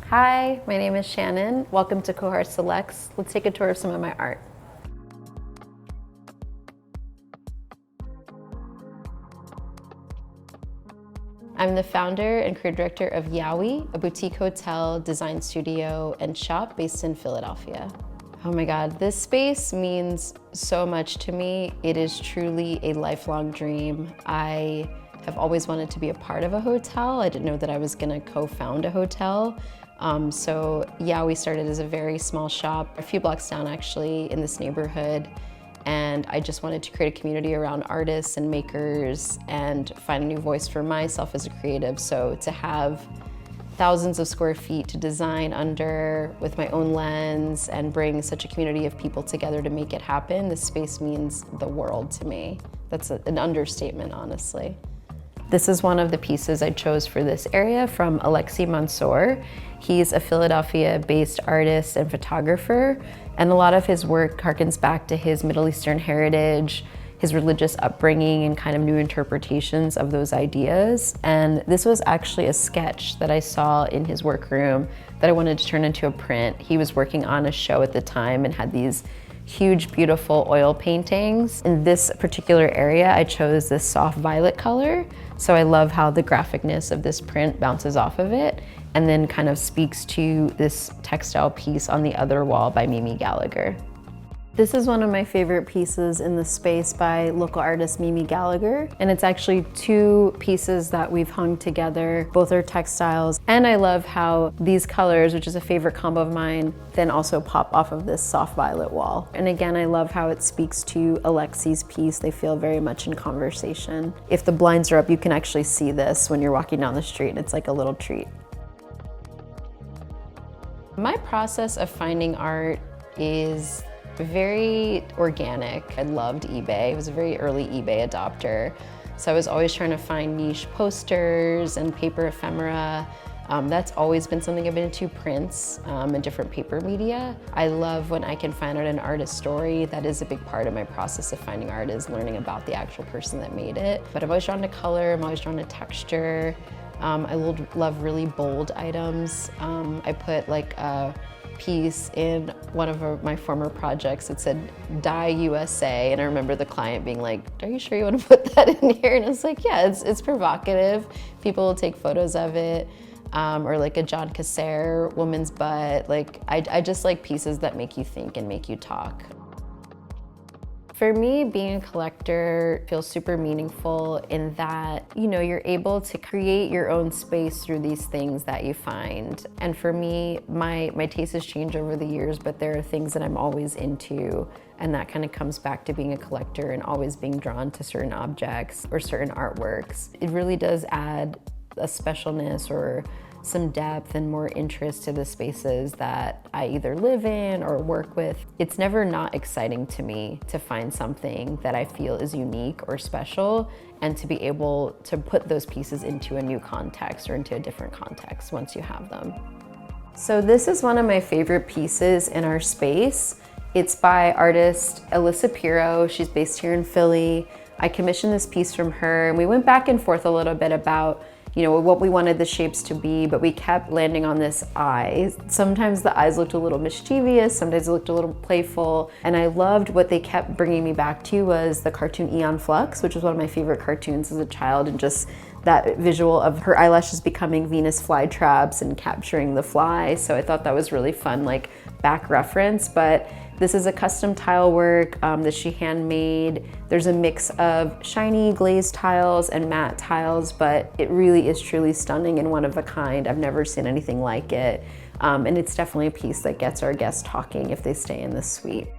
Hi, my name is Shannon. Welcome to Cohart Selects. Let's take a tour of some of my art. I'm the founder and creative director of YOWIE, a boutique hotel, design studio, and shop based in Philadelphia. Oh my God, this space means so much to me. It is truly a lifelong dream. I have always wanted to be a part of a hotel. I didn't know that I was gonna co-found a hotel. So YOWIE started as a very small shop, a few blocks down actually in this neighborhood. And I just wanted to create a community around artists and makers and find a new voice for myself as a creative. So to have thousands of square feet to design under with my own lens and bring such a community of people together to make it happen, this space means the world to me. That's an understatement, honestly. This is one of the pieces I chose for this area from Alexei Mansour. He's a Philadelphia-based artist and photographer, and a lot of his work harkens back to his Middle Eastern heritage, his religious upbringing, and kind of new interpretations of those ideas. And this was actually a sketch that I saw in his workroom that I wanted to turn into a print. He was working on a show at the time and had these huge, beautiful oil paintings. In this particular area, I chose this soft violet color. So I love how the graphicness of this print bounces off of it and then kind of speaks to this textile piece on the other wall by Gallagher. This is one of my favorite pieces in the space by local artist Gallagher. And it's actually two pieces that we've hung together. Both are textiles. And I love how these colors, which is a favorite combo of mine, then also pop off of this soft violet wall. And again, I love how it speaks to Alexei's piece. They feel very much in conversation. If the blinds are up, you can actually see this when you're walking down the street, and it's like a little treat. My process of finding art is very organic. I loved eBay. I was a very early eBay adopter. So I was always trying to find niche posters and paper ephemera. That's always been something I've been into, prints and different paper media. I love when I can find out an artist's story. That is a big part of my process of finding art, is learning about the actual person that made it. But I'm always drawn to color, I'm always drawn to texture. I love really bold items. I put like a piece in one of my former projects. It said "Die USA," and I remember the client being like, "Are you sure you want to put that in here?" And I was like, "Yeah, it's provocative. People will take photos of it." Or like a John Casser woman's butt. Like I just like pieces that make you think and make you talk. For me, being a collector feels super meaningful in that, you know, you're able to create your own space through these things that you find. And for me, my taste has changed over the years, but there are things that I'm always into, and that kind of comes back to being a collector and always being drawn to certain objects or certain artworks. It really does add a specialness or some depth and more interest to the spaces that I either live in or work with. It's never not exciting to me to find something that I feel is unique or special, and to be able to put those pieces into a new context or into a different context once you have them. So this is one of my favorite pieces in our space. It's by artist Alyssa Piro. She's based here in Philly. I commissioned this piece from her, and we went back and forth a little bit about what we wanted the shapes to be, but we kept landing on this eye. Sometimes the eyes looked a little mischievous, sometimes it looked a little playful, and I loved what they kept bringing me back to was the cartoon Aeon Flux, which was one of my favorite cartoons as a child, and just that visual of her eyelashes becoming Venus flytraps and capturing the fly. So I thought that was really fun, like back reference, but this is a custom tile work that she handmade. There's a mix of shiny glazed tiles and matte tiles, but it really is truly stunning and one of a kind. I've never seen anything like it. And it's definitely a piece that gets our guests talking if they stay in this suite.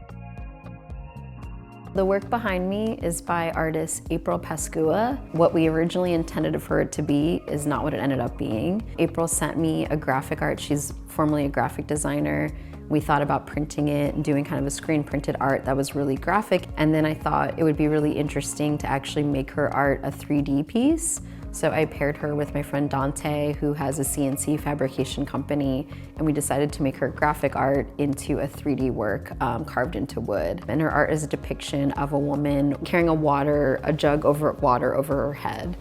The work behind me is by artist April Pascua. What we originally intended for it to be is not what it ended up being. April sent me a graphic art. She's formerly a graphic designer. We thought about printing it and doing kind of a screen printed art that was really graphic. And then I thought it would be really interesting to actually make her art a 3D piece. So I paired her with my friend Dante, who has a CNC fabrication company, and we decided to make her graphic art into a 3D work carved into wood. And her art is a depiction of a woman carrying a jug of water over her head.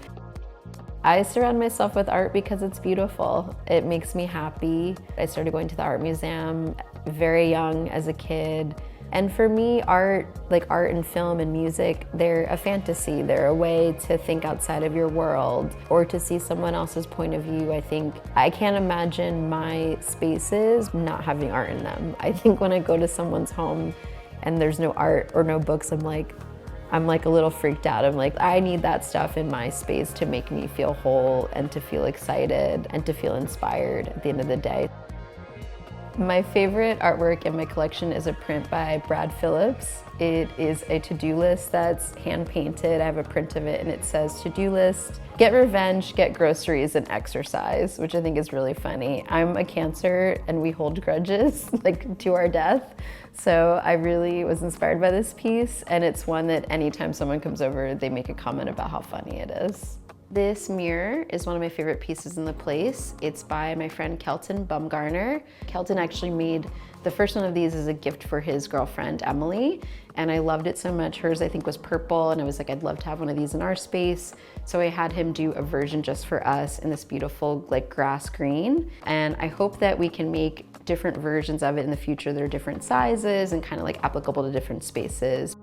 I surround myself with art because it's beautiful. It makes me happy. I started going to the art museum very young as a kid. And for me, art, like art and film and music, they're a fantasy. They're a way to think outside of your world or to see someone else's point of view. I think I can't imagine my spaces not having art in them. I think when I go to someone's home and there's no art or no books, I'm like a little freaked out. I'm like, I need that stuff in my space to make me feel whole and to feel excited and to feel inspired at the end of the day. My favorite artwork in my collection is a print by Brad Phillips. It is a to-do list that's hand-painted. I have a print of it and it says, to-do list, get revenge, get groceries, and exercise, which I think is really funny. I'm a Cancer and we hold grudges like to our death. So I really was inspired by this piece, and it's one that anytime someone comes over, they make a comment about how funny it is. This mirror is one of my favorite pieces in the place. It's by my friend Kelton Bumgarner. Kelton actually made the first one of these as a gift for his girlfriend, Emily, and I loved it so much. Hers, I think, was purple, and I was like, I'd love to have one of these in our space. So I had him do a version just for us in this beautiful like grass green, and I hope that we can make different versions of it in the future that are different sizes and kind of like applicable to different spaces.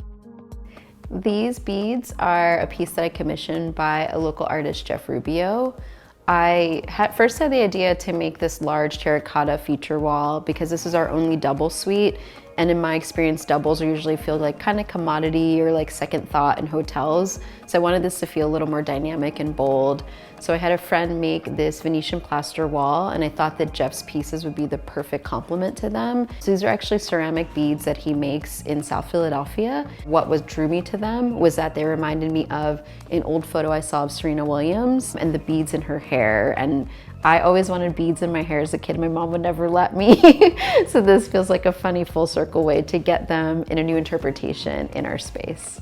These beads are a piece that I commissioned by a local artist, Jeff Rubio. I first had the idea to make this large terracotta feature wall because this is our only double suite. And in my experience, doubles are usually feel like kind of commodity or like second thought in hotels. So I wanted this to feel a little more dynamic and bold. So I had a friend make this Venetian plaster wall, and I thought that Jeff's pieces would be the perfect complement to them. So these are actually ceramic beads that he makes in South Philadelphia. What drew me to them was that they reminded me of an old photo I saw of Serena Williams and the beads in her hair. And I always wanted beads in my hair as a kid. My mom would never let me. So this feels like a funny full circle way to get them in a new interpretation in our space.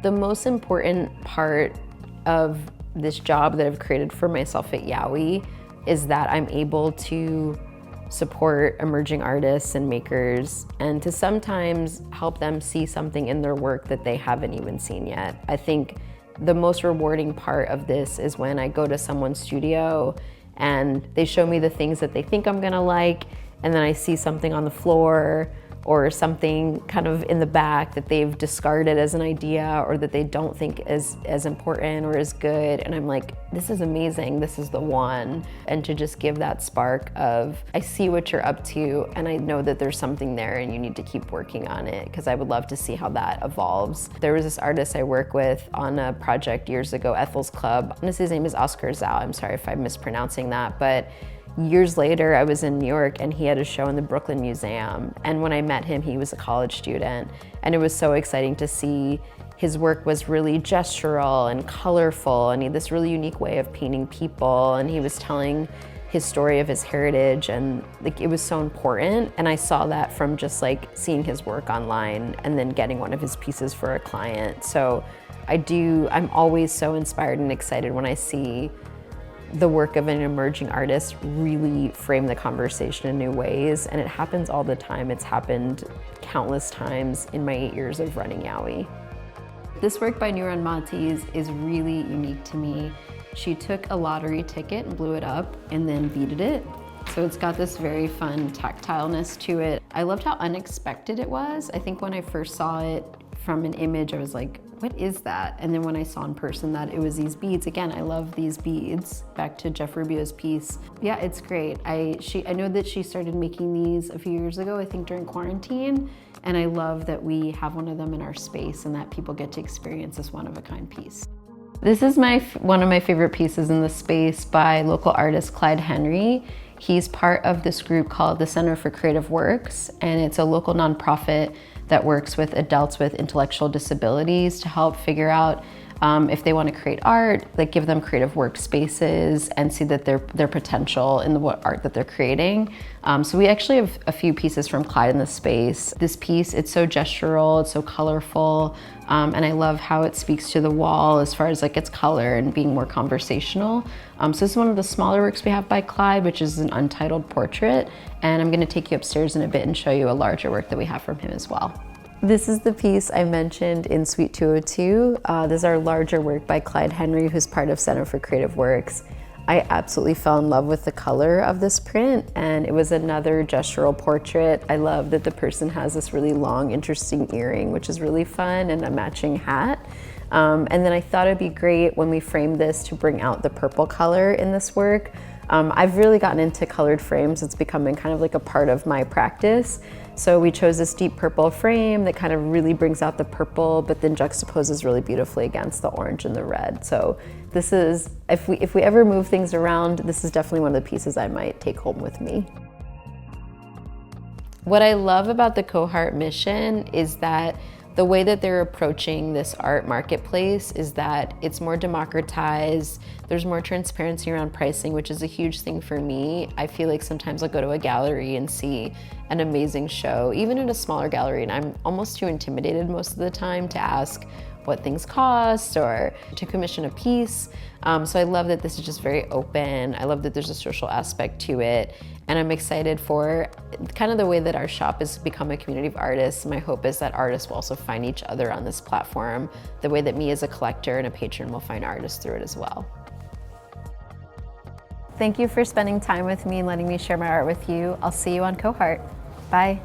The most important part of this job that I've created for myself at YOWIE is that I'm able to support emerging artists and makers and to sometimes help them see something in their work that they haven't even seen yet. I think the most rewarding part of this is when I go to someone's studio and they show me the things that they think I'm gonna like, and then I see something on the floor or something kind of in the back that they've discarded as an idea or that they don't think is as important or as good. And I'm like, this is amazing, this is the one. And to just give that spark of, I see what you're up to and I know that there's something there and you need to keep working on it, because I would love to see how that evolves. There was this artist I work with on a project years ago, Ethel's Club. His name is Oscar Zhao, I'm sorry if I'm mispronouncing that, but years later, I was in New York and he had a show in the Brooklyn Museum. And when I met him, he was a college student. And it was so exciting to see his work was really gestural and colorful, and he had this really unique way of painting people. And he was telling his story of his heritage, and like it was so important. And I saw that from just like seeing his work online and then getting one of his pieces for a client. So I'm always so inspired and excited when I see the work of an emerging artist really frame the conversation in new ways, and it happens all the time. It's happened countless times in my 8 years of running YOWIE. This work by Nooran Matties is really unique to me. She took a lottery ticket and blew it up and then beaded it. So it's got this very fun tactileness to it. I loved how unexpected it was. I think when I first saw it from an image, I was like, what is that? And then when I saw in person that it was these beads, again, I love these beads. Back to Jeff Rubio's piece. Yeah, it's great. I know that she started making these a few years ago, I think during quarantine, and I love that we have one of them in our space and that people get to experience this one-of-a-kind piece. This is one of my favorite pieces in the space by local artist Clyde Henry. He's part of this group called the Center for Creative Works, and it's a local nonprofit that works with adults with intellectual disabilities to help figure out if they want to create art, like give them creative workspaces and see that their potential in what art that they're creating. So we actually have a few pieces from Clyde in the space. This piece, it's so gestural, it's so colorful, and I love how it speaks to the wall as far as like its color and being more conversational. So this is one of the smaller works we have by Clyde, which is an untitled portrait, and I'm going to take you upstairs in a bit and show you a larger work that we have from him as well. This is the piece I mentioned in Suite 202. This is our larger work by Clyde Henry, who's part of Center for Creative Works. I absolutely fell in love with the color of this print, and it was another gestural portrait. I love that the person has this really long, interesting earring, which is really fun, and a matching hat. And then I thought it'd be great when we frame this to bring out the purple color in this work. I've really gotten into colored frames. It's becoming kind of like a part of my practice. So we chose this deep purple frame that kind of really brings out the purple, but then juxtaposes really beautifully against the orange and the red. So this is, if we ever move things around, this is definitely one of the pieces I might take home with me. What I love about the Cohart mission is that the way that they're approaching this art marketplace is that it's more democratized, there's more transparency around pricing, which is a huge thing for me. I feel like sometimes I'll go to a gallery and see an amazing show, even in a smaller gallery, and I'm almost too intimidated most of the time to ask what things cost or to commission a piece. So I love that this is just very open. I love that there's a social aspect to it. And I'm excited for kind of the way that our shop has become a community of artists. My hope is that artists will also find each other on this platform, the way that me as a collector and a patron will find artists through it as well. Thank you for spending time with me and letting me share my art with you. I'll see you on Cohart. Bye.